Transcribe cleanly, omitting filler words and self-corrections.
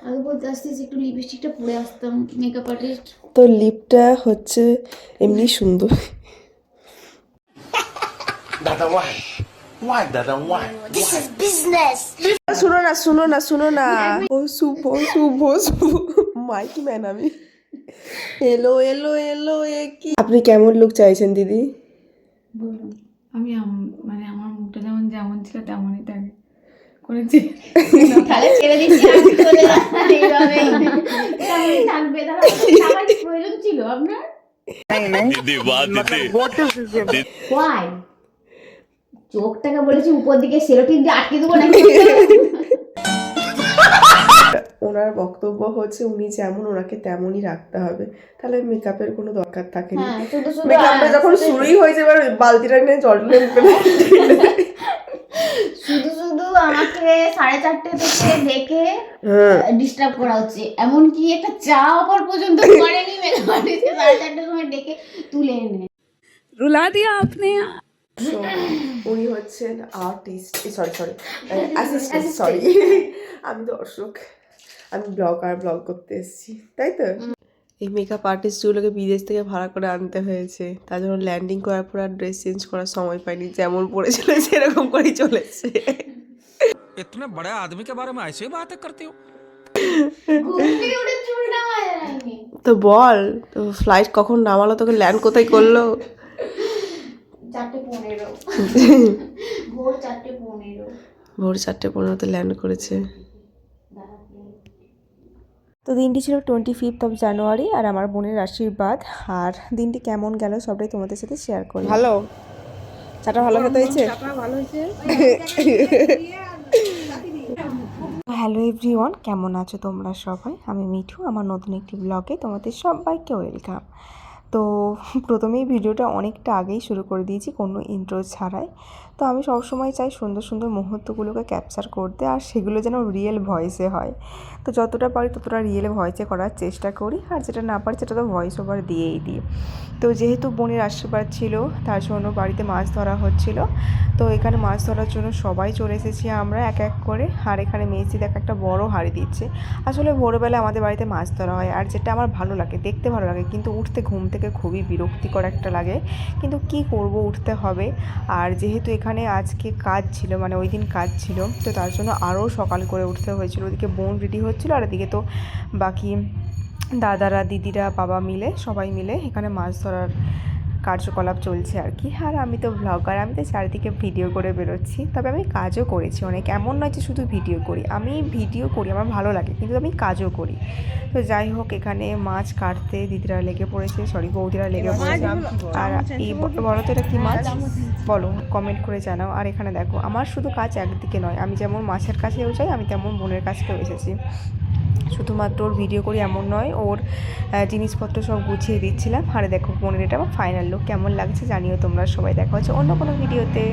আগে বলতে আসতেছি একটু লিপস্টিকটা পরে আসতাম মেকআপ আর্টিস্ট। তো লিপটা হচ্ছে এমনি সুন্দর। দাদা why দাদা why দিস ইজ বিজনেস। শুনো না ও শুভ শুভ শুভ মাইকি ম্যান আমি। এলো এলো এলো এ কি, আপনি কেমন লুক চাইছেন দিদি? বলুন। আমি মানে আমার মুখটা যেমন ছিল তেমনই থাকে করেছি। তাহলে ছেড়ে দিচ্ছি আমি চলে যাচ্ছি এইভাবে তেমনই থাকবে। তাহলে টাকার কি প্রয়োজন ছিল আপনার? দিদি বাহ দিদি ওয়াই চোখটাকে বলেছি উপর দিকে সেলোটিন দিয়ে আটকে দেবো নাকি? ওনার বক্তব্য হচ্ছে উনি যেমন ওনাকে তেমনই রাখতে হবে, তাহলে মেকআপের কোনো দরকার থাকে না। হ্যাঁ, শুধু শুধু মেকআপটা যখন শুরুই হয়েছে এবার বালতিটা নিয়ে জল শুধু শুধু আমাকে 4:30 থেকে দেখে ডিস্টার্ব করা হচ্ছে। এমনকি একটা চা অফার পর্যন্ত করেনি মেকআপ আর্টিস্ট 4:30 সময় ডেকে তুলে এনে रुला दिया आपने। উনি হচ্ছেন আর্টিস্ট, সরি অ্যাসিস্ট্যান্ট, সরি আমি দর্শক, আমি ব্লগ করতে এসেছি, তাই তো। এই মেকআপ আর্টিস্টগুলোকে বিদেশ থেকে ভাড়া করে আনতে হয়েছে, তার জন্য ল্যান্ডিং করার পর আর ড্রেস চেঞ্জ করার সময় পাইনি, যেমন পড়েছিল সেরকম করেই চলেছে। इतने बड़े आदमी के बारे में ऐसे ही बातें करती हो? ঘুম থেকে উঠে চুলটা মারায়নি। তো বল, তো ফ্লাইট কখন নামালো, তোকে ল্যান্ড কোথায় করলো? 4:15 ভোর 4:15 ভোর 4:15 ল্যান্ড করেছে। তো দিনটি ছিল 25 জানুয়ারি আর আমার বোনের আশীর্বাদ। আর দিনটি কেমন গেল সবটাই তোমাদের সাথে শেয়ার করি। ভালো চাটা ভালো খেতে হয়েছে। হ্যালো এভরিওয়ান, কেমন আছো তোমরা সবাই? আমি মিঠু, আমার নতুন একটি ব্লগে তোমাদের সবাইকে ওয়েলকাম। তো প্রথমেই ভিডিওটা অনেকটা আগেই শুরু করে দিয়েছি, কোনো ইন্ট্রো ছাড়াই। তো আমি সবসময় চাই সুন্দর সুন্দর মুহূর্তগুলোকে ক্যাপচার করতে, আর সেগুলো যেন রিয়েল ভয়েসে হয়। তো যতটা পারি ততটা রিয়েল ভয়েসে করার চেষ্টা করি, আর যেটা না পারি সেটা তো ভয়েস ওভার দিয়েই দিই। তো যেহেতু বোনের আশীর্বাদ ছিল তার জন্য বাড়িতে মাছ ধরা হচ্ছিল। তো এখানে মাছ ধরার জন্য সবাই চলে এসেছি আমরা এক এক করে। আর এখানে মেসি দেখ একটা বড় হাঁড়ি দিচ্ছে। আসলে ভোরবেলা আমাদের বাড়িতে মাছ ধরা হয়, আর যেটা আমার ভালো লাগে, দেখতে ভালো লাগে, কিন্তু উঠতে ঘুম থেকে খুবই বিরক্তিকর একটা লাগে, কিন্তু কি করব, উঠতে হবে। আর যেহেতু এখানে আজকে কাজ ছিল, মানে ওই দিন কাজ ছিল, তো তার জন্য আরও সকাল করে উঠতে হয়েছিল। ওদিকে বোন রেডি হচ্ছিলো, আর এদিকে তো বাকি দাদারা, দিদিরা, বাবা মিলে সবাই মিলে এখানে মাছ ধরার কার্যকলাপ চলছে আর কি। আর আমি তো ব্লগার, আমি তো চারিদিকে ভিডিও করে বেরোচ্ছি। তবে আমি কাজও করেছি অনেক, এমন নয় যে শুধু ভিডিও করি, আমি ভিডিও করি, আমার ভালো লাগে, কিন্তু আমি কাজও করি। তো যাই হোক, এখানে মাছ কাটতে দিদিরা লেগে পড়েছে, বৌদিরা লেগে পড়েছে। আর এই বলো তো এটা কী মাছ, বলো কমেন্ট করে জানাও। আর এখানে দেখো, আমার শুধু কাজ একদিকে নয়, আমি যেমন মাছের কাছেও যাই, আমি তেমন বোনের কাছেও এসেছি। শুধুমাত্র ওর ভিডিও করি এমন নয়, ওর জিনিসপত্র সব গুছিয়ে দিচ্ছিলাম। আর দেখো বোনের এটা আমার ফাইনাল লুক, কেমন লাগছে জানিও তোমরা সবাই। দেখা হচ্ছে অন্য কোনো ভিডিওতে।